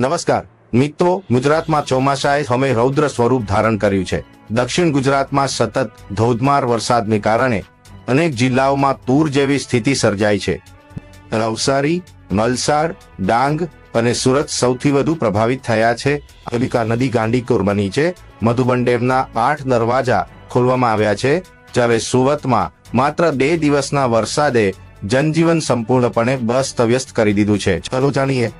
નમસ્કાર મિત્રો, ગુજરાતમાં ચોમાસાએ હવે રૌદ્ર સ્વરૂપ ધારણ કર્યું છે। દક્ષિણ ગુજરાતમાં સતત ધોધમાર વરસાદને કારણે અનેક જિલ્લાઓમાં પૂર જેવી સ્થિતિ સર્જાઈ છે। નવસારી, વલસાડ, ડાંગ અને સુરત સૌથી વધુ પ્રભાવિત થયા છે। અંબિકા નદી ગાંડીતુર બની છે। મધુબન ડેમના 8 દરવાજા ખોલવામાં આવ્યા છે, જ્યારે સુરતમાં માત્ર 2 દિવસના વરસાદે જનજીવન સંપૂર્ણપણે અસ્તવ્યસ્ત કરી દીધું છે। ચાલો જાણીએ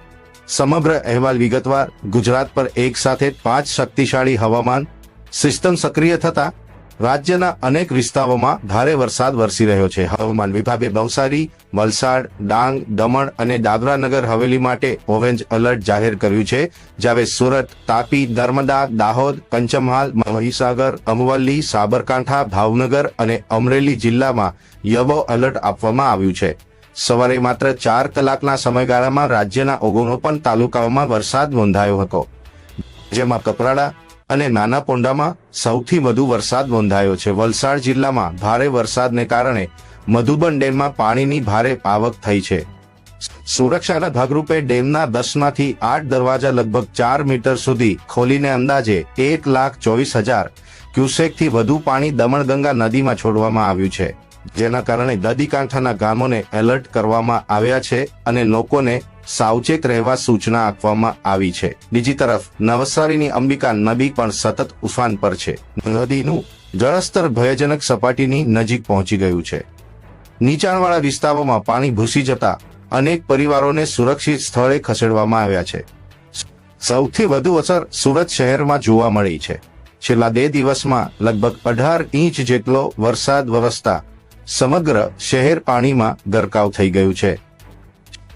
સમગ્ર અહેવાલ વિગતવાર। ગુજરાત પર એક સાથે 5 શક્તિશાળી હવામાન સિસ્ટમ સક્રિય થતા રાજ્યના અનેક વિસ્તારોમાં ભારે વરસાદ વરસી રહ્યો છે। હવામાન વિભાગે નવસારી, વલસાડ, ડાંગ, દમણ અને દાદરા નગર હવેલી માટે ઓરેન્જ એલર્ટ જાહેર કર્યું છે, જ્યારે સુરત, તાપી, નર્મદા, દાહોદ, પંચમહાલ, મહીસાગર, અમરેલી, સાબરકાંઠા, ભાવનગર અને અમરેલી જિલ્લામાં યલો એલર્ટ આપવામાં આવ્યું છે। સવારે માત્ર 4 કલાકના સમયગાળામાં રાજ્યના 49 તાલુકાઓમાં વરસાદ નોંધાયો હતો, જેમાં કપરાડા અને નાના પોંડામાં સૌથી વધુ વરસાદ નોંધાયો છે। વલસાડ જિલ્લામાં ભારે વરસાદને કારણે મધુબન ડેમમાં પાણીની ભારે આવક થઈ છે। સુરક્ષાના ભાગરૂપે ડેમના 10માંથી 8 દરવાજા લગભગ 4 મીટર સુધી ખોલીને અંદાજે 1,24,000 ક્યુસેકથી વધુ પાણી દમણગંગા નદીમાં છોડવામાં આવ્યું છે, જેના કારણે નદીકાંઠાના ગામોને એલર્ટ કરવામાં આવ્યા છે અને લોકોને સાવચેત રહેવા સૂચના આપવામાં આવી છે। બીજી તરફ નવસારીની અંબિકા નદી પણ સતત ઉફાન પર છે। નદીનું જળસ્તર ભયજનક સપાટીની નજીક પહોંચી ગયું છે। નીચાણવાળા વિસ્તારોમાં પાણી ઘૂસી જતા અનેક પરિવારોને સુરક્ષિત સ્થળે ખસેડવામાં આવ્યા છે। સૌથી વધુ અસર સુરત શહેરમાં જોવા મળી છે। છેલ્લા 2 દિવસમાં લગભગ 18 ઇંચ જેટલો વરસાદ વરસતા સમગ્ર શહેર પાણીમાં ગરકાવ થઈ ગયું છે।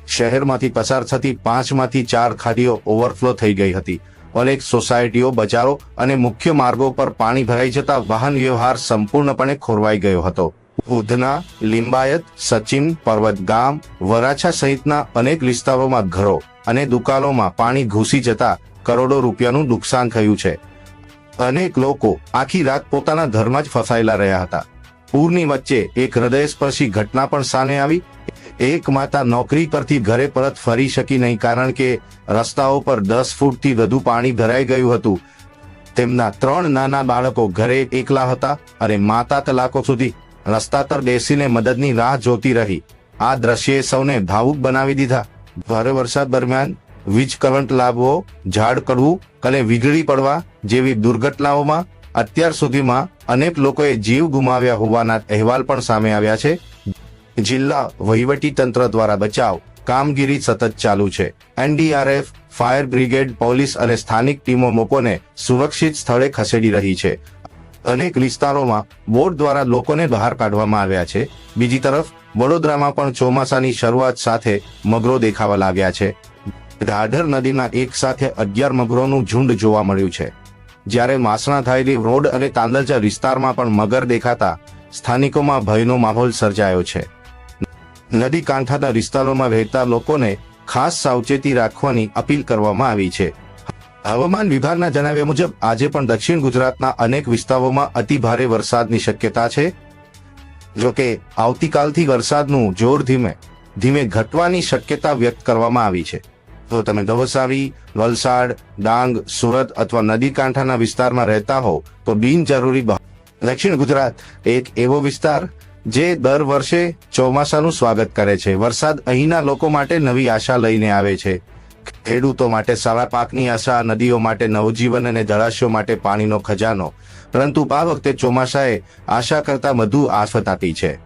શહેરમાંથી પસાર થતી 5માંથી 4 ખાડીઓ ઓવરફ્લો થઈ ગઈ હતી। અનેક સોસાયટીઓ, બજારો અને મુખ્ય માર્ગો પર પાણી ભરાઈ જતા વાહન વ્યવહાર સંપૂર્ણપણે ખોરવાઈ ગયો હતો। ઉધના, લિંબાયત, સચિન, પર્વત ગામ, વરાછા સહિતના અનેક વિસ્તારોમાં ઘરો અને દુકાનોમાં પાણી ઘૂસી જતા કરોડો રૂપિયાનું નુકસાન થયું છે। અનેક લોકો આખી રાત પોતાના ઘરમાં જ ફસાયેલા રહ્યા હતા। પૂરની વચ્ચે એક હૃદયસ્પર્શી ઘટના પણ સામે આવી। એક માતા નોકરી પરથી ઘરે પરત ફરી શકી નહીં, કારણ કે રસ્તાઓ પર 10 ફૂટથી વધુ પાણી ભરાઈ ગયું હતું। તેમના 3 નાના બાળકો ઘરે એકલા હતા અને માતા કલાકો સુધી રસ્તા પર બેસીને મદદની રાહ જોતી રહી। આ દ્રશ્યે સૌને ભાવુક બનાવી દીધા। ભારે વરસાદ દરમિયાન વીજ કરંટ લાગવો, ઝાડ પડવું અને વીજળી પડવા જેવી દુર્ઘટનાઓમાં અત્યાર સુધીમાં અનેક લોકોએ જીવ ગુમાવ્યા હોવાના અહેવાલ પણ સામે આવ્યા છે। જિલ્લા વહીવટી તંત્ર દ્વારા બચાવ કામગીરી સતત ચાલુ છે। એનડીઆરએફ, ફાયર બ્રિગેડ, પોલીસ અને સ્થાનિક ટીમો લોકોને સુરક્ષિત સ્થળે ખસેડી રહી છે। અનેક વિસ્તારોમાં બોટ દ્વારા લોકોને બહાર કાઢવામાં આવ્યા છે। બીજી તરફ વડોદરામાં પણ ચોમાસાની શરૂઆત સાથે મગરો દેખાવા લાગ્યા છે। ઢાઢર નદીના એક સાથે 11 મગરોનું ઝુંડ જોવા મળ્યું છે, જ્યારે માસણા થાયલી રોડ અને તાંદલજા વિસ્તારમાં પણ મગર દેખાતા સ્થાનિકોમાં ભયનો માહોલ સર્જાયો છે। નદી કાંઠાના વિસ્તારોમાં રહેતા લોકોને ખાસ સાવચેતી રાખવાની અપીલ કરવામાં આવી છે। હવામાન વિભાગના જણાવ્યા મુજબ આજે પણ દક્ષિણ ગુજરાતના અનેક વિસ્તારોમાં અતિ ભારે વરસાદની શક્યતા છે। જોકે આવતીકાલથી વરસાદનું જોર ધીમે ધીમે ઘટવાની શક્યતા વ્યક્ત કરવામાં આવી છે। તો તમે નવસારી, વલસાડ, ડાંગ, સુરત અથવા નદી કાંઠાના વિસ્તારમાં રહેતા હો તો બિનજરૂરી દક્ષિણ ગુજરાત એક એવો વિસ્તાર જે દર વર્ષે ચોમાસાનું સ્વાગત કરે છે। વરસાદ અહીંના લોકો માટે નવી આશા લઈને આવે છે। ખેડૂતો માટે સારા પાકની આશા, નદીઓ માટે નવજીવન અને જળાશયો માટે પાણીનો ખજાનો। પરંતુ આ વખતે ચોમાસાએ આશા કરતા વધુ આફત આપી છે।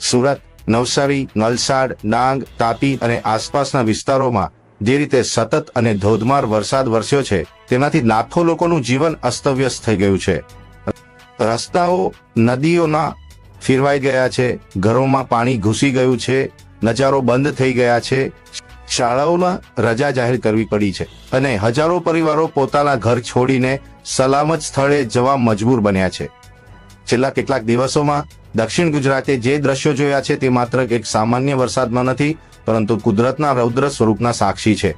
સુરત, નવસારી, વલસાડ, ડાંગ, તાપી અને આસપાસના વિસ્તારોમાં જે રીતે સતત અને ધોધમાર વરસાદ વરસ્યો છે, તેનાથી લાખો લોકોનું જીવન અસ્તવ્યસ્ત થઈ ગયું છે। રસ્તાઓ નદીઓના ફેરવાઈ ગયા છે, ઘરોમાં પાણી ઘૂસી ગયું છે, નજારો બંધ થઈ ગયા છે, શાળાઓમાં રજા જાહેર કરવી પડી છે અને હજારો પરિવારો પોતાના ઘર છોડીને સલામત સ્થળે જવા મજબૂર બન્યા છે। છેલ્લા કેટલાક દિવસોમાં દક્ષિણ ગુજરાતે જે દ્રશ્યો જોયા છે તે માત્ર એક સામાન્ય વરસાદમાં નથી, પરંતુ કુદરતના રૌદ્ર સ્વરૂપના સાક્ષી છે।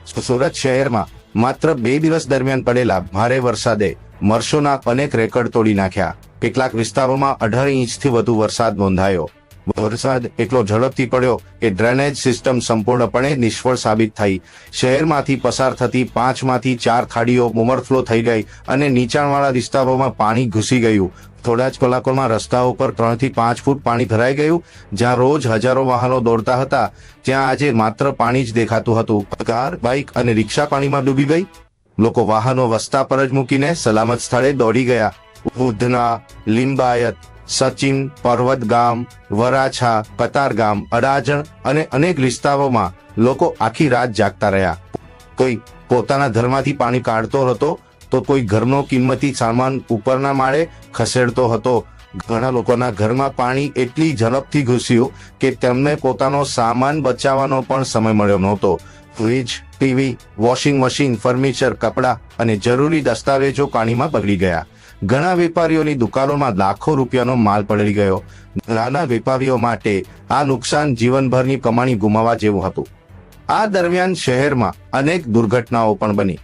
સુરત શહેરમાં માત્ર 2 દિવસ દરમિયાન પડેલા ભારે વરસાદે વર્ષોના અનેક રેકોર્ડ તોડી નાખ્યા। કેટલાક વિસ્તારોમાં 18 ઇંચથી વધુ વરસાદ નોંધાયો। વરસાદ એટલો ઝડપથી પડ્યો કે ડ્રેનેજ સિસ્ટમ સંપૂર્ણપણે નિષ્ફળ સાબિત થઈ. શહેરમાંથી પસાર થતી 5માંથી 4 ખાડીઓ ઓવરફ્લો થઈ ગઈ અને નીચાણવાળા વિસ્તારોમાં પાણી ઘૂસી ગયું. થોડા જ કલાકોમાં રસ્તાઓ પર 3 થી 5 ફૂટ પાણી ભરાઈ ગયું. જ્યાં રોજ હજારો વાહનો દોડતા હતા ત્યાં આજે માત્ર પાણી જ દેખાતું હતું. કાર, બાઇક અને રિક્ષા પાણીમાં ડૂબી ગઈ. લોકો વાહનો વસ્તા પર જ મૂકીને સલામત સ્થળે દોડી ગયા. ઉધના, લિંબાયત, સચિન, પર્વત ગામ, વરાછા, કતારગામ, અડાજણ અને અનેક વિસ્તારોમાં લોકો આખી રાત જાગતા રહ્યા. કોઈ પોતાના ઘરમાંથી પાણી કાઢતો હતો તો કોઈ ઘરનો કિંમતી સામાન ઉપરના માળે ખસેડતો હતો. ઘણા લોકોના ઘરમાં પાણી એટલી ઝડપથી ઘૂસ્યું કે તેમને પોતાનો સામાન બચાવવાનો પણ સમય મળ્યો નહોતો. Fridge, TV, washing machine, furniture, કપડાં અને જરૂરી દસ્તાવેજો પાણીમાં બગડી ગયા. ઘણા વેપારીઓની દુકાનોમાં લાખો રૂપિયાનો માલ પડી ગયો. નાના વેપારીઓ માટે આ નુકસાન જીવનભરની કમાણી ગુમાવવા જેવું હતું. આ દરમિયાન શહેરમાં અનેક દુર્ઘટનાઓ પણ બની.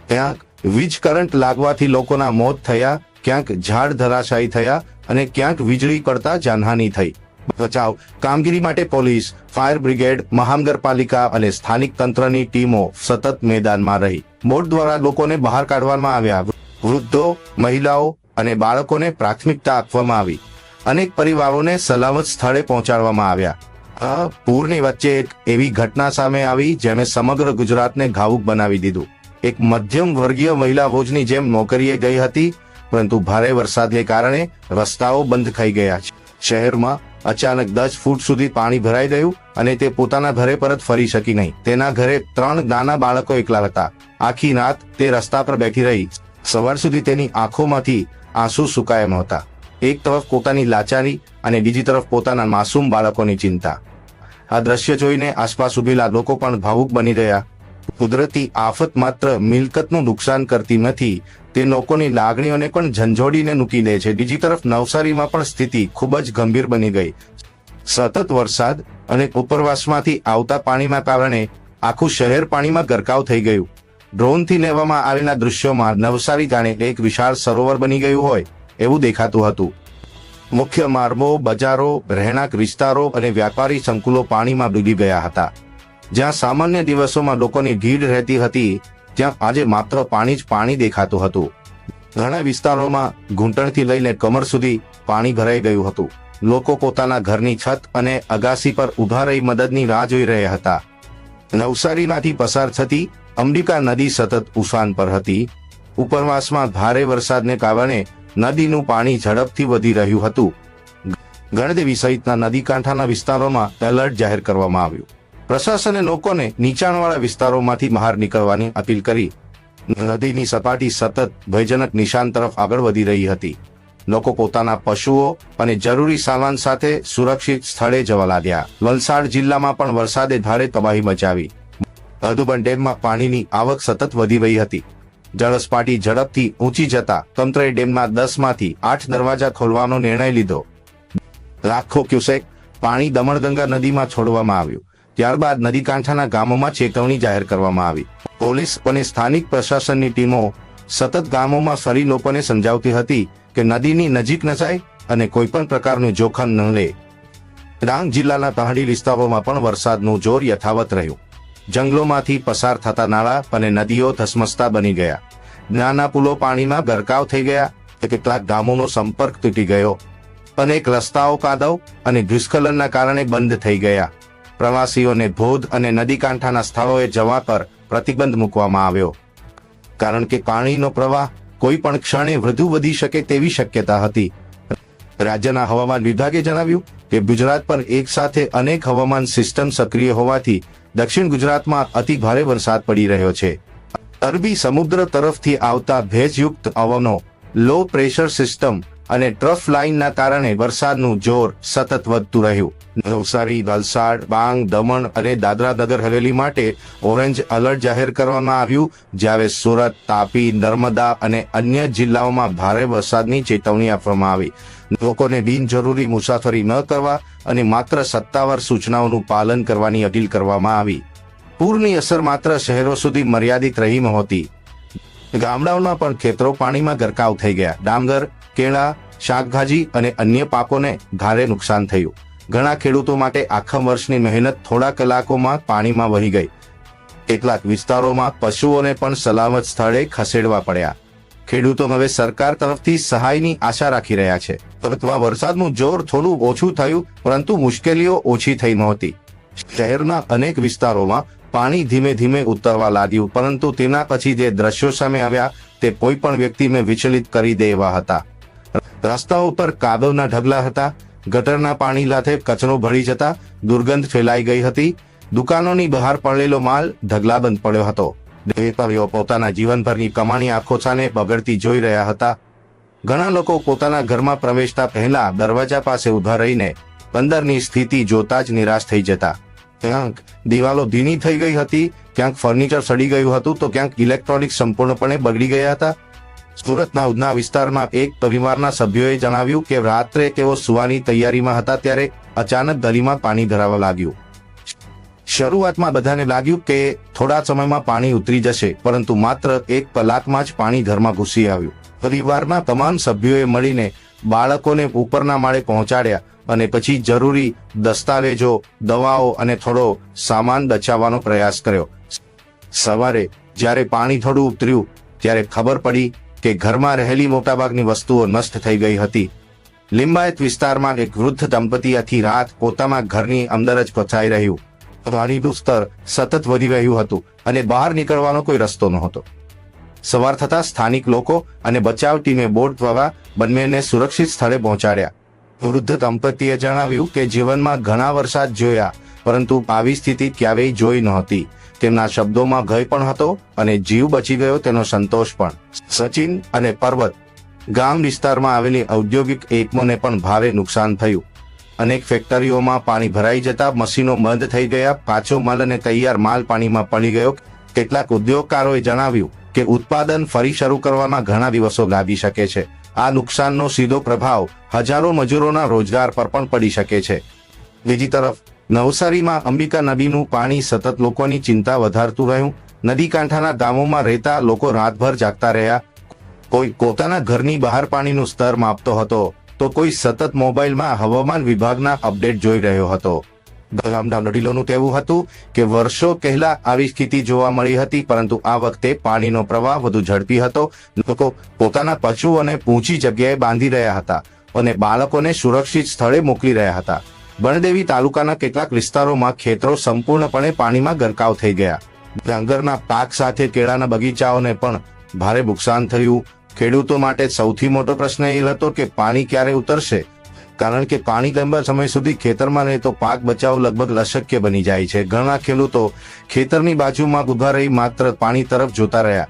ક્યાંક વીજ કરંટ લાગવાથી લોકોના મોત થયા, ક્યાંક ઝાડ ધરાશાયી થયા અને ક્યાંક વીજળી પડતા જાનહાનિ થઈ. બચાવ કામગીરી માટે પોલીસ, ફાયર બ્રિગેડ, મહાનગરપાલિકા અને સ્થાનિક તંત્રની ટીમો સતત મેદાનમાં રહી. બોટ દ્વારા લોકોને બહાર કાઢવામાં આવ્યા. વૃદ્ધો, મહિલાઓ અને બાળકોને પ્રાથમિકતા આપવામાં આવી. અનેક પરિવારોને સલામત સ્થળે પહોંચાડવામાં આવ્યા. આ પૂરની વચ્ચે એક એવી ઘટના સામે આવી જેણે સમગ્ર ગુજરાતને ભાવુક બનાવી દીધું. એક મધ્યમ વર્ગીય મહિલા રોજની જેમ નોકરીએ ગઈ હતી, પરંતુ ભારે વરસાદને કારણે રસ્તાઓ બંધ થઈ ગયા છે. શહેરમાં અચાનક 10 ફૂટ સુધી પાણી ભરાઈ ગયું અને તે પોતાના ઘરે પરત ફરી શકી નહીં. તેના ઘરે 3 નાના બાળકો એકલા હતા. આખી રાત તે રસ્તા પર બેઠી રહી. સવાર સુધી તેની આંખોમાંથી આંસુ સુકાયા નહોતા. એક તરફ પોતાની લાચારી અને બીજી તરફ પોતાના માસૂમ બાળકોની ચિંતા. આ દ્રશ્ય જોઈને આસપાસ ઉભેલા લોકો પણ ભાવુક બની ગયા. કુદરતી આફત માત્ર મિલકતનું નુકસાન કરતી નથી, તે લોકોની લાગણીઓને પણ ઝંઝોડીને મૂકી દે છે. બીજી તરફ નવસારીમાં પણ સ્થિતિ ખૂબ જ ગંભીર બની ગઈ. સતત વરસાદ અને ઉપરવાસમાંથી આવતા પાણીના કારણે આખું શહેર પાણીમાં ગરકાવ થઈ ગયું. ડ્રોનથી લેવામાં આવેલા દૃશ્યોમાં નવસારી જાણે એક વિશાળ સરોવર બની ગયું હોય એવું દેખાતું હતું. મુખ્ય માર્ગો, બજારો, રહેણાંક વિસ્તારો અને વ્યાપારી સંકુલો પાણીમાં ડૂબી ગયા હતા. જ્યાં સામાન્ય દિવસોમાં લોકોની ભીડ રહેતી હતી ત્યાં આજે માત્ર પાણી જ પાણી દેખાતું હતું. ઘણા વિસ્તારોમાં ઘૂંટણથી લઈને કમર સુધી પાણી ભરાઈ ગયું હતું. લોકો પોતાના ઘરની છત અને અગાસી પર ઊભા રહી મદદની રાહ જોઈ રહ્યા હતા. નવસારીમાંથી પસાર થતી અંબિકા નદી સતત ઉફાન પર હતી. ઉપરવાસમાં ભારે વરસાદને કારણે નદીનું પાણી ઝડપથી વધી રહ્યું હતું. ગણદેવી સહિતના નદી કાંઠાના વિસ્તારોમાં એલર્ટ જાહેર કરવામાં આવ્યું. પ્રશાસને લોકોને નીચાણવાળા વિસ્તારોમાંથી બહાર નીકળવાની અપીલ કરી. નદીની સપાટી સતત ભયજનક નિશાન તરફ આગળ વધી રહી હતી. લોકો પોતાના પશુઓ અને જરૂરી સામાન સાથે સુરક્ષિત સ્થળે જવા લાગ્યા. વલસાડ જિલ્લામાં પણ વરસાદે ભારે તબાહી મચાવી. મધુબન ડેમમાં પાણીની આવક સતત વધી રહી હતી. જળસપાટી ઝડપથી ઊંચી જતા તંત્રએ ડેમના 10માંથી 8 દરવાજા ખોલવાનો નિર્ણય લીધો. લાખો ક્યુસેક પાણી દમણગંગા નદીમાં છોડવામાં આવ્યું. ત્યારબાદ નદી કાંઠાના ગામોમાં ચેતવણી જાહેર કરવામાં આવી. પોલીસ અને સ્થાનિક પ્રશાસનની ટીમો સતત ગામોમાં ફરી લોકોને સમજાવતી હતી કે નદીની નજીક ન જાય અને કોઈ પણ પ્રકારનું જોખમ ન લે. ડાંગ જિલ્લાના પહાડી વિસ્તારોમાં પણ વરસાદનું જોર યથાવત રહ્યું. જંગલોમાંથી પસાર થતા નાળા અને નદીઓ ધસમસતા બની ગયા. નાના પુલો પાણીમાં ગરકાવ થઈ ગયા. કેટલાક ગામોનો સંપર્ક તૂટી ગયો. અનેક રસ્તાઓ કાદવ અને ભૂસ્ખલનના કારણે બંધ થઈ ગયા. પ્રવાસીઓને ધોધ અને નદી કાંઠાના સ્થળોએ જવા પર પ્રતિબંધ મૂકવામાં આવ્યો, કારણ કે પાણીનો પ્રવાહ કોઈ પણ ક્ષણે વધુ વધી શકે તેવી શક્યતા હતી. રાજ્યના હવામાન વિભાગે જણાવ્યું કે ગુજરાત પર એક સાથે અનેક હવામાન સિસ્ટમ સક્રિય હોવાથી દક્ષિણ ગુજરાતમાં અતિ ભારે વરસાદ પડી રહ્યો છે. અરબી સમુદ્ર તરફથી આવતા ભેજયુક્ત પવનો, લો પ્રેશર સિસ્ટમ અને ટ્રફ લાઇનના કારણે વરસાદનું જોર સતત વધતું રહ્યું. નવસારી, વલસાડ, ડાંગ, દમણ અને દાદરા નગર હવેલી માટે ઓરેન્જ એલર્ટ જાહેર કરવામાં આવ્યું, જ્યારે સુરત, તાપી, નર્મદા અને અન્ય જિલ્લાઓમાં ભારે વરસાદની ચેતવણી આપવામાં આવી. લોકોને બિનજરૂરી મુસાફરી ન કરવા અને માત્ર સત્તાવાર સૂચનાઓનું પાલન કરવાની અપીલ કરવામાં આવી. પૂરની અસર માત્ર શહેરો સુધી મર્યાદિત રહી નહોતી. ગામડાઓના પણ ખેતરો પાણીમાં ગરકાવ થઈ ગયા. ડાંગર, કેળા, શાકભાજી અને અન્ય પાકોને ભારે નુકસાન થયું. ઘણા ખેડૂતો માટે આખા વર્ષની મહેનત થોડા કલાકોમાં પાણીમાં વહી ગઈ. કેટલાક વિસ્તારોમાં પશુઓને પણ સલામત સ્થળે ખસેડવા પડ્યા. ખેડૂતો હવે સરકાર તરફથી સહાયની આશા રાખી રહ્યા છે. પરંતુ આ વરસાદનું જોર થોડું ઓછું થયું, પરંતુ મુશ્કેલીઓ ઓછી થઈ નહોતી. શહેરના અનેક વિસ્તારોમાં પાણી ધીમે ધીમે ઉતરવા લાગ્યું, પરંતુ તેના પછી જે દ્રશ્યો સામે આવ્યા તે કોઈ પણ વ્યક્તિને વિચલિત કરી દે એવા હતા. રસ્તાઓ પર કાદવના ઢગલા હતા, ગટરના પાણી સાથે કચરો ભળી જતા દુર્ગંધ ફેલાઈ ગઈ હતી. દુકાનોની બહાર પડેલો માલ ઢગલાબંધ પડ્યો હતો. વેપારીઓ પોતાના જીવનભરની કમાણી આંખો સામે બગડતી જોઈ રહ્યા હતા. ઘણા લોકો પોતાના ઘરમાં પ્રવેશતા પહેલા દરવાજા પાસે ઉભા રહીને અંદરની સ્થિતિ જોતા જ નિરાશ થઈ જતા. ક્યાંક દિવાલો ભીની થઈ ગઈ હતી, ક્યાંક ફર્નિચર સડી ગયું હતું, તો ક્યાંક ઇલેક્ટ્રોનિક સંપૂર્ણપણે બગડી ગયા હતા. સુરતના ઉધના વિસ્તારમાં એક પરિવારના સભ્યોએ જણાવ્યું કે રાત્રે તેઓ સુવાની તૈયારીમાં હતા ત્યારે અચાનક ગલીમાં પાણી ભરાવા લાગ્યું. શરૂઆતમાં બધાને લાગ્યું કે થોડા સમયમાં પાણી ઉતરી જશે, પરંતુ માત્ર 1 કલાકમાં જ પાણી ઘરમાં ઘૂસી આવ્યું. પરિવારના તમામ સભ્યોએ મળીને બાળકોને ઉપરના માળે પહોંચાડ્યા અને પછી જરૂરી દસ્તાવેજો, દવાઓ અને થોડો સામાન બચાવવાનો પ્રયાસ કર્યો. સવારે જ્યારે પાણી થોડું ઉતર્યું ત્યારે ખબર પડી કે ઘરમાં રહેલી મોટાભાગની વસ્તુઓ નષ્ટ થઈ ગઈ હતી. લિંબાયત વિસ્તારમાં એક વૃદ્ધ દંપતી આખી રાત પોતાના ઘરની અંદર જ ફસાઈ રહ્યું. પાણીનું સ્તર સતત વધી રહ્યું હતું અને બહાર નીકળવાનો કોઈ રસ્તો નહોતો. સવાર થતા સ્થાનિક લોકો અને બચાવ ટીમે બોટ દ્વારા બંનેને સુરક્ષિત સ્થળે પહોંચાડ્યા. વૃદ્ધ દંપતીએ જણાવ્યું કે જીવનમાં ઘણા વરસાદ જોયા, પરંતુ આવી સ્થિતિ ક્યારેય જોઈ નહોતી. તેમના શબ્દોમાં ભય પણ હતો અને જીવ બચી ગયો તેનો સંતોષ પણ. સચિન અને પર્વત ગામ વિસ્તારમાં આવેલી ઔદ્યોગિક એકમોને પણ ભારે નુકસાન થયું. અનેક ફેક્ટરીઓમાં પાણી ભરાઈ જતા મશીનો બંધ થઈ ગયા, કાચો માલ અને તૈયાર માલ પાણીમાં પડી ગયો. કેટલાક ઉદ્યોગકારોએ જણાવ્યું કે ઉત્પાદન ફરી શરૂ કરવામાં ઘણા દિવસો લાગી શકે છે. આ નુકસાનનો સીધો પ્રભાવ હજારો મજૂરોના રોજગાર પર પણ પડી શકે છે. બીજી તરફ નવસારીમાં અંબિકા નદીનું પાણી સતત લોકોની ચિંતા વધારતું રહ્યું. નદી કાંઠાના ગામોમાં રહેતા લોકો રાતભર જાગતા રહ્યા. કોઈ પોતાના ઘરની બહાર પાણીનું સ્તર માપતો હતો, તો કોઈ સતત મોબાઈલમાં હવામાન વિભાગના અપડેટ જોઈ રહ્યો હતો. ગામના વડીલોનું કહેવું હતું કે વર્ષો પહેલા આવી સ્થિતિ જોવા મળી હતી, પરંતુ આ વખતે પાણીનો પ્રવાહ વધુ ઝડપી હતો. લોકો પોતાના પશુઓને ઊંચી જગ્યાએ બાંધી રહ્યા હતા અને બાળકોને સુરક્ષિત સ્થળે મોકલી રહ્યા હતા. બણદેવી તાલુકાના કેટલાક વિસ્તારોમાં ખેતરો સંપૂર્ણપણે પાણીમાં ગરકાવ થઈ ગયા. ડાંગરના પાક સાથે કેળાના બગીચાઓને પણ ભારે નુકસાન થયું. ખેડૂતો માટે સૌથી મોટો પ્રશ્ન એ હતો કે પાણી ક્યારે ઉતરશે, કારણ કે પાણી લાંબા સમય સુધી ખેતરમાં રહે તો પાક બચાવ લગભગ અશક્ય બની જાય છે. ઘણા ખેડૂતો ખેતરની બાજુમાં ઉભા રહી માત્ર પાણી તરફ જોતા રહ્યા.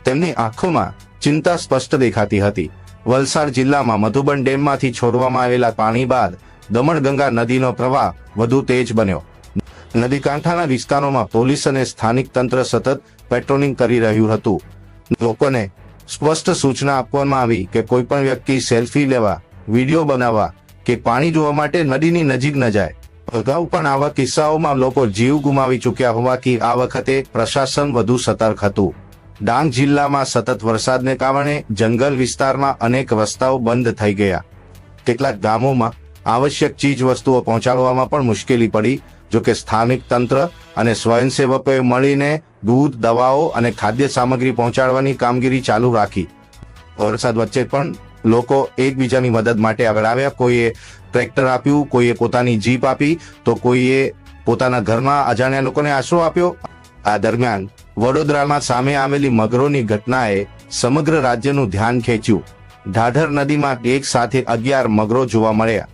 તેમની આંખોમાં ચિંતા સ્પષ્ટ દેખાતી હતી. વલસાડ જિલ્લામાં મધુબન ડેમમાંથી છોડવામાં આવેલા પાણી બાદ દમણગંગા નદીનો પ્રવાહ વધુ તેજ બન્યો. નદી કાંઠાના વિસ્તારોમાં પોલીસ અને સ્થાનિક તંત્ર સતત પેટ્રોલિંગ કરી રહ્યું હતું. લોકોને સ્પષ્ટ સૂચના આપવામાં આવી કે કોઈ પણ વ્યક્તિ સેલ્ફી લેવા, વિડીયો બનાવવા કે પાણી જોવા માટે નદીની નજીક ન જાય. અગાઉ પણ આવા કિસ્સાઓમાં લોકો જીવ ગુમાવી ચૂક્યા હોવાથી આ વખતે પ્રશાસન વધુ સતર્ક હતું. ડાંગ જિલ્લામાં સતત વરસાદને કારણે જંગલ વિસ્તારમાં અનેક રસ્તાઓ બંધ થઈ ગયા. કેટલાક ગામોમાં આવશ્યક ચીજ વસ્તુઓ પહોંચાડવામાં પણ મુશ્કેલી પડી. જોકે સ્થાનિક તંત્ર અને સ્વયંસેવકોએ મળીને દૂધ, દવાઓ અને ખાદ્ય સામગ્રી પહોંચાડવાની કામગીરી ચાલુ રાખી. વરસાદ વચ્ચે પણ લોકો એકબીજાની મદદ માટે આગળ આવ્યા. કોઈએ ટ્રેક્ટર આપ્યું, કોઈએ પોતાની જીપ આપી, તો કોઈએ પોતાના ઘરમાં અજાણ્યા લોકોને આશરો આપ્યો. આ દરમિયાન વડોદરામાં સામે આવેલી મગરોની ઘટનાએ સમગ્ર રાજ્યનું ધ્યાન ખેંચ્યું. ઢાઢર નદીમાં એક સાથે 11 મગરો જોવા મળ્યા.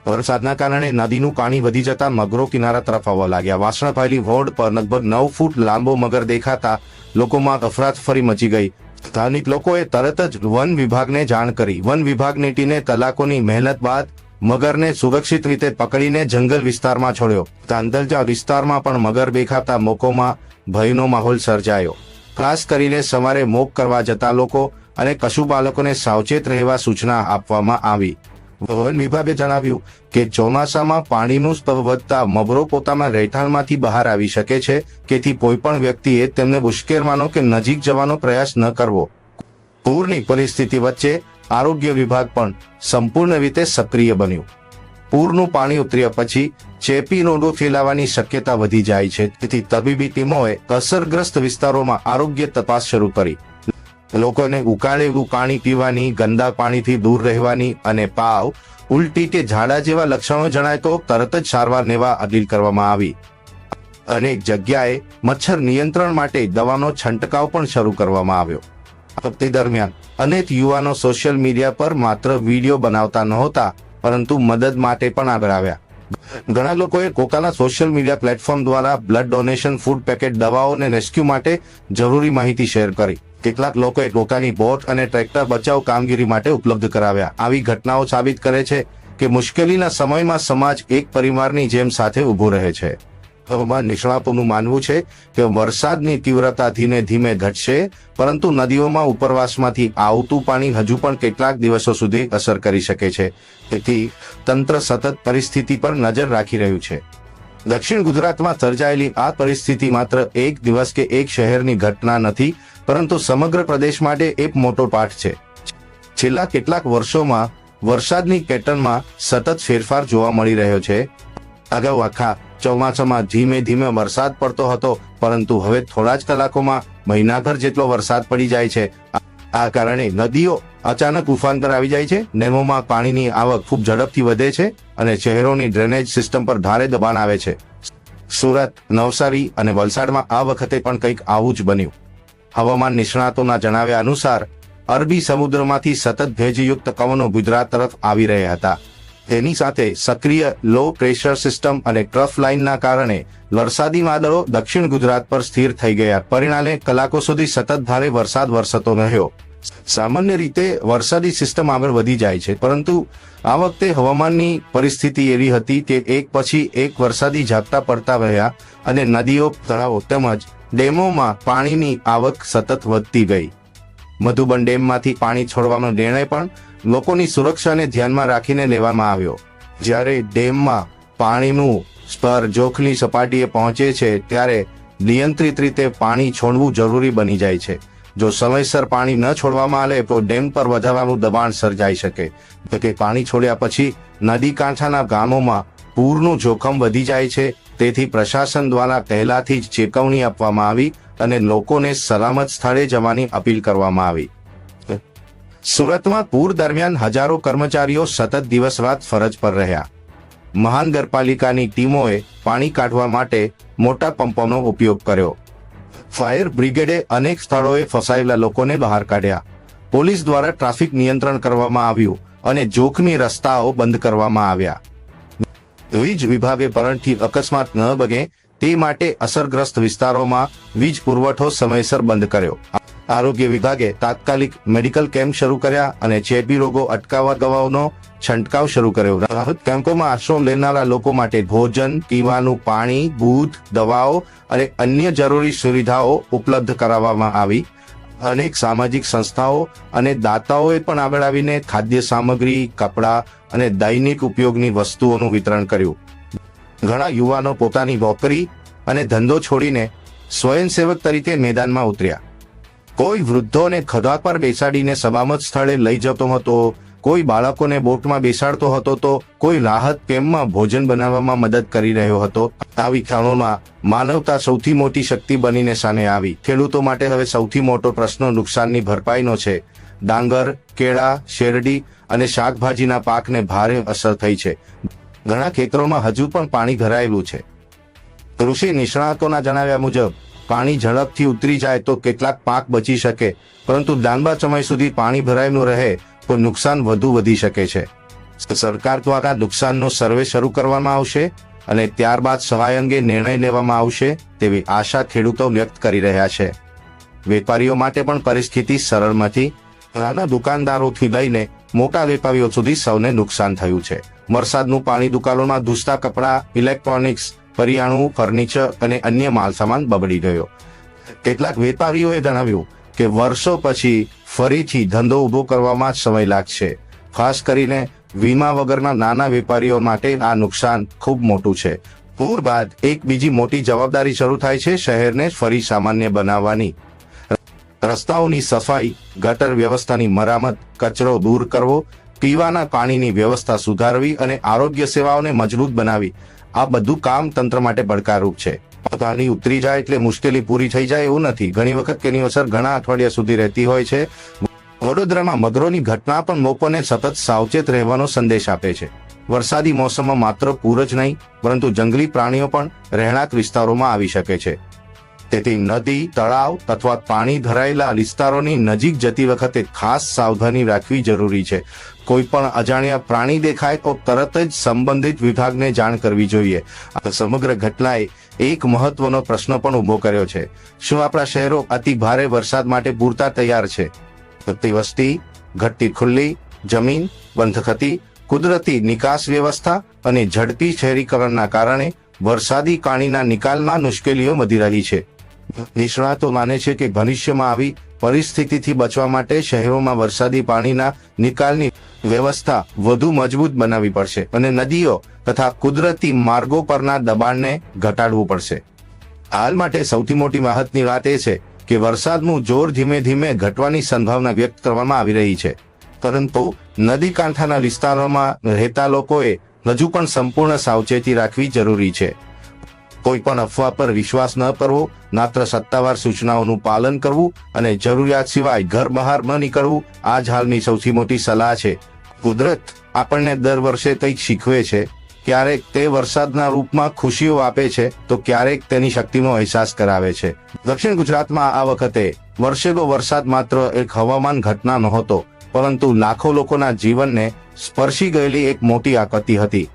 વરસાદના કારણે નદીનું પાણી વધી જતા મગરો કિનારા તરફ આવવા લાગ્યા. વાસણાભાઈલી રોડ પર લગભગ 9 ફૂટ લાંબો મગર દેખાતા લોકોમાં અફરાતફરી મચી ગઈ. સ્થાનિક લોકોએ તરત જ વન વિભાગને જાણ કરી. વન વિભાગની ટીમે કલાકોની મહેનત બાદ મગરને સુરક્ષિત રીતે પકડીને જંગલ વિસ્તારમાં છોડ્યો. તાંદલજા વિસ્તારમાં પણ મગર દેખાતા લોકોમાં ભયનો માહોલ સર્જાયો. ખાસ કરીને સવારે મોક કરવા જતા લોકો અને પશુપાલકોને સાવચેત રહેવા સૂચના આપવામાં આવી. વન વિભાગે જણાવ્યું કે ચોમાસામાં પાણીનું સ્તર વધતા મગરો પોતાના રહેઠાણમાંથી બહાર આવી શકે છે, તેથી કોઈ પણ વ્યક્તિએ તેમને ઉશ્કેરવાનો કે નજીક જવાનો પ્રયાસ ન કરવો. પૂરની પરિસ્થિતિ વચ્ચે આરોગ્ય વિભાગ પણ સંપૂર્ણ રીતે સક્રિય બન્યું. પૂરનું પાણી ઉતર્યા પછી ચેપી રોગો ફેલાવાની શક્યતા વધી જાય છે, તેથી તબીબી ટીમોએ અસરગ્રસ્ત વિસ્તારોમાં આરોગ્ય તપાસ શરૂ કરી. લોકોને ઉકાળેલું પાણી પીવાની, ગંદા પાણીથી દૂર રહેવાની અને પાવ, ઉલટી કે ઝાડા જેવા લક્ષણો જણાય તો તરત જ સારવાર લેવા અપીલ કરવામાં આવી. અનેક જગ્યાએ મચ્છર નિયંત્રણ માટે દવાનો છંટકાવ પણ શરૂ કરવામાં આવ્યો. તે દરમિયાન અનેક યુવાનો સોશિયલ મીડિયા પર માત્ર વિડીયો બનાવતા નહોતા, પરંતુ મદદ માટે પણ આગળ આવ્યા. ઘણા લોકોએ પોતાના સોશિયલ મીડિયા પ્લેટફોર્મ દ્વારા બ્લડ ડોનેશન, ફૂડ પેકેટ, દવાઓ અને રેસ્ક્યુ માટે જરૂરી માહિતી શેર કરી. કેટલાક લોકોએ પોતાની બોટ અને ટ્રેક્ટર બચાવ કામગીરી માટે ઉપલબ્ધ કરાવ્યા. આવી ઘટનાઓ સાબિત કરે છે કે મુશ્કેલીના સમયમાં સમાજ એક પરિવારની જેમ સાથે ઊભો રહે છે. હવામાન નિષ્ણાતોનું માનવું છે કે વરસાદની તીવ્રતા ધીમે ધીમે ઘટશે, પરંતુ નદીઓમાં ઉપરવાસમાંથી આવતું પાણી હજુ પણ કેટલાક દિવસો સુધી અસર કરી શકે છે. તેથી તંત્ર સતત પરિસ્થિતિ પર નજર રાખી રહ્યું છે. દક્ષિણ ગુજરાતમાં સર્જાયેલી આ પરિસ્થિતિ માત્ર એક દિવસ કે એક શહેરની ઘટના નથી, પરંતુ સમગ્ર પ્રદેશ માટે એક મોટો પાઠ છે. છેલ્લા કેટલાક વર્ષોમાં વરસાદની પેટર્નમાં સતત ફેરફાર જોવા મળી રહ્યો છે. અગાઉ આખા ચોમાસામાં ધીમે ધીમે વરસાદ પડતો હતો, પરંતુ હવે થોડા જ કલાકોમાં મહિનાભર જેટલો વરસાદ પડી જાય છે. આ કારણે નદીઓ અચાનક ઉફાન પર આવી જાય છે, ડેમોમાં પાણીની આવક ખૂબ ઝડપથી વધે છે અને શહેરોની ડ્રેનેજ સિસ્ટમ પર ભારે દબાણ આવે છે. સુરત, નવસારી અને વલસાડમાં આ વખતે પણ કંઈક આવું જ બન્યું. હવામાન નિષ્ણાતોના જણાવ્યા અનુસાર અરબી સમુદ્રમાંથી સતત ભેજયુક્ત પવનો ગુજરાત તરફ આવી રહ્યા હતા. તેની સાથે સક્રિય લો પ્રેશર સિસ્ટમ અને ટ્રફ લાઇનના કારણે વરસાદી વાદળો દક્ષિણ ગુજરાત પર સ્થિર થઈ ગયા. પરિણામે કલાકો સુધી સતત ભારે વરસાદ વરસતો રહ્યો. સામાન્ય રીતે વરસાદી સિસ્ટમ આગળ વધી જાય છે, પરંતુ આ વખતે હવામાનની પરિસ્થિતિ એવી હતી કે એક પછી એક વરસાદી ઝાપટા પડતા રહ્યા અને નદીઓ, તળાવો તેમજ ડેમોમાં પાણીની આવક સતત વધતી ગઈ. મધુબન ડેમમાંથી પાણી છોડવાનો નિર્ણય પણ લોકોની સુરક્ષાને ધ્યાનમાં રાખીને લેવામાં આવ્યો. જ્યારે ડેમમાં પાણીનું સ્તર જોખમી સપાટીએ પહોંચે છે, ત્યારે નિયંત્રિત રીતે પાણી છોડવું જરૂરી બની જાય છે. જો સમયસર પાણી ન છોડવામાં આવે તો ડેમ પર વધારાનું દબાણ સર્જાઈ શકે. તો કે પાણી છોડ્યા પછી નદી કાંઠાના ગામોમાં પૂરનું જોખમ વધી જાય છે. તેથી પ્રશાસન દ્વારા પહેલાથી જ ચેતવણી આપવામાં આવી અને લોકોને સલામત સ્થળે જવાની અપીલ કરવામાં આવી. સુરતમાં પૂર દરમિયાન હજારો કર્મચારીઓ સતત દિવસ રાત ફરજ પર રહ્યા. મહાનગરપાલિકાની ટીમોએ પાણી કાઢવા માટે મોટા પંપોનો ઉપયોગ કર્યો. ફાયર બ્રિગેડે અનેક સ્થળોએ ફસાયેલા લોકોને બહાર કાઢ્યા. પોલીસ દ્વારા ટ્રાફિક નિયંત્રણ કરવામાં આવ્યું અને જોખમી રસ્તાઓ બંધ કરવામાં આવ્યા. વીજ વિભાગે કરંટથી અકસ્માત ન બને તે માટે અસરગ્રસ્ત વિસ્તારોમાં વીજ પુરવઠો સમયસર બંધ કર્યો. આરોગ્ય વિભાગે તાત્કાલિક મેડિકલ કેમ્પ શરૂ કર્યા અને ચેપી રોગો અટકાવવા દવાઓનો છંટકાવ શરૂ કર્યો. રાહત કેમ્પોમાં આશ્રય લેનારા લોકો માટે ભોજન, પીવાનું પાણી, બૂટ, દવાઓ અને અન્ય જરૂરી સુવિધાઓ ઉપલબ્ધ કરાવવામાં આવી. અનેક સામાજિક સંસ્થાઓ અને દાતાઓએ પણ આગળ આવીને ખાદ્ય સામગ્રી, કપડાં અને દૈનિક ઉપયોગની વસ્તુઓનું વિતરણ કર્યું. ઘણા યુવાનો પોતાની નોકરી અને ધંધો છોડીને સ્વયંસેવક તરીકે મેદાનમાં ઉતર્યા. કોઈ વૃદ્ધોને ખભા પર બેસાડીને સલામત સ્થળે લઈ જતો હતો, કોઈ બાળકોને બોટમાં બેસાડતો હતો, તો કોઈ રાહત કેમ્પમાં ભોજન બનાવવામાં મદદ કરી રહ્યો હતો. આવી ક્ષણોમાં માનવતા સૌથી મોટી શક્તિ બનીને સામે આવી. ખેડૂતો માટે હવે સૌથી મોટો પ્રશ્ન નુકસાનની ભરપાઈનો છે. ડાંગર, કેળા, શેરડી અને શાકભાજીના પાકને ભારે અસર થઈ છે. ઘણા ખેતરોમાં હજુ પણ પાણી ભરાયેલું છે. કૃષિ નિષ્ણાતોના જણાવ્યા મુજબ પાણી ઝડપથી ઉતરી જાય તો કેટલાક પાક બચી શકે, પરંતુ લાંબા સમય સુધી પાણી ભરાયેલું રહે તો નુકસાન વધુ વધી શકે છે. સરકાર દ્વારા નુકસાનનો સર્વે શરૂ કરવામાં આવશે અને ત્યારબાદ સહાય અંગે નિર્ણય લેવામાં આવશે તેવી આશા ખેડૂતો વ્યક્ત કરી રહ્યા છે. વેપારીઓ માટે પણ પરિસ્થિતિ સરળ નથી. નાના દુકાનદારોથી લઈને મોટા વેપારીઓ સુધી સૌને નુકસાન થયું છે. વરસાદનું પાણી દુકાનોમાં ધૂસતા કપડાં, ઇલેક્ટ્રોનિક્સ, કરિયાણું, ફર્નિચર અને અન્ય માલસામાન બગડી ગયો. કેટલાક વેપારીઓએ જણાવ્યું કે વર્ષો પછી ફરીથી ધંધો ઊભો કરવામાં સમય લાગશે. ખાસ કરીને વીમા વગરના નાના વેપારીઓ માટે આ નુકસાન ખૂબ મોટું છે. પૂર બાદ એક બીજી મોટી જવાબદારી શરૂ થાય છે શહેરને ફરી સામાન્ય બનાવવાની. રસ્તાઓની સફાઈ, ગટર વ્યવસ્થાની મરામત, કચરો દૂર કરવો પીવાના પાણીની વ્યવસ્થા સુધારવી અને આરોગ્ય સેવાઓને મજબૂત બનાવી, આ બધું કામ તંત્ર માટે પડકારરૂપ છે. પાણી ઉતરી જાય એટલે મુશ્કેલી પૂરી થઈ જાય એવું નથી. ઘણી વખત તેની અસર ઘણા અઠવાડિયા સુધી રહેતી હોય છે. વડોદરામાં મગરોની ઘટના પણ લોકોને સતત સાવચેત રહેવાનો સંદેશ આપે છે. વરસાદી મોસમમાં માત્ર પૂર જ નહીં, પરંતુ જંગલી પ્રાણીઓ પણ રહેણાંક વિસ્તારોમાં આવી શકે છે. તેથી નદી, તળાવ અથવા પાણી ભરાયેલા વિસ્તારોની નજીક જતી વખતે ખાસ સાવધાની રાખવી જરૂરી છે. કોઈ પણ અજાણ્યા પ્રાણી દેખાય તો તરત જ સંબંધિત વિભાગને જાણ કરવી જોઈએ. આ સમગ્ર ઘટનાએ એક મહત્વનો પ્રશ્ન પણ ઉભો કર્યો છે. શું આપણા શહેરો અતિ ભારે વરસાદ માટે પૂરતા તૈયાર છે? વધતી વસ્તી, ઘટતી ખુલ્લી જમીન, બંધ થતી કુદરતી નિકાસ વ્યવસ્થા અને ઝડપી શહેરીકરણના કારણે વરસાદી પાણીના નિકાલમાં મુશ્કેલીઓ વધી રહી છે. નિષ્ણાતો માને છે કે ભવિષ્યમાં આવી પરિસ્થિતિથી બચવા માટે શહેરોમાં વરસાદી પાણીના નિકાલની વ્યવસ્થા વધુ મજબૂત બનાવવી પડશે અને નદીઓ તથા કુદરતી માર્ગો પરના દબાણને ઘટાડવું પડશે. હાલ માટે સૌથી મોટી રાહતની વાત એ છે કે વરસાદનું જોર ધીમે ધીમે ઘટવાની સંભાવના વ્યક્ત કરવામાં આવી રહી છે. પરંતુ નદી કાંઠાના વિસ્તારોમાં રહેતા લોકોએ હજુ પણ સંપૂર્ણ સાવચેતી રાખવી જરૂરી છે. કોઈ પણ અફવા પર વિશ્વાસ ન કરવો, માત્ર સત્તાવાર સૂચનાઓનું પાલન કરવું અને જરૂરિયાત સિવાય ઘર બહાર ન નીકળવું, આ જ હાલની સૌથી મોટી સલાહ છે. કુદરત આપણને દર વર્ષે કંઈક શીખવે છે. ક્યારેક તે વરસાદના રૂપમાં ખુશીઓ આપે છે તો ક્યારેક તેની શક્તિનો અહેસાસ કરાવે છે. દક્ષિણ ગુજરાતમાં આ વખતે વરસેલો વરસાદ માત્ર એક હવામાન ઘટના નહોતો, પરંતુ લાખો લોકોના જીવનને સ્પર્શી ગયેલી એક મોટી આપત્તિ હતી.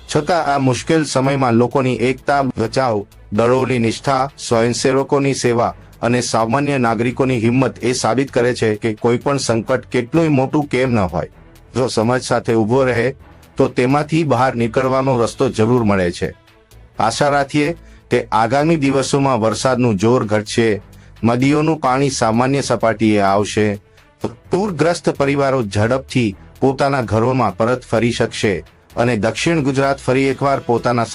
છતાં આ મુશ્કેલ સમયમાં લોકોની એકતા, બચાવ દળોની નિષ્ઠા, સ્વયંસેવકોની સેવા અને સામાન્ય નાગરિકોની હિંમત એ સાબિત કરે છે કે કોઈ પણ સંકટ કેટલું મોટું કેમ ન હોય, જો સમજ સાથે ઊભો રહે તો તેમાંથી બહાર નીકળવાનો રસ્તો જરૂર મળે છે. આશા રાખીએ કે આગામી દિવસોમાં વરસાદનું જોર ઘટશે, નદીઓનું પાણી સામાન્ય સપાટીએ આવશે, પૂરગ્રસ્ત પરિવારો ઝડપથી પોતાના ઘરોમાં પરત ફરી શકશે અને દક્ષિણ ગુજરાત ફરી એકવાર પોતાના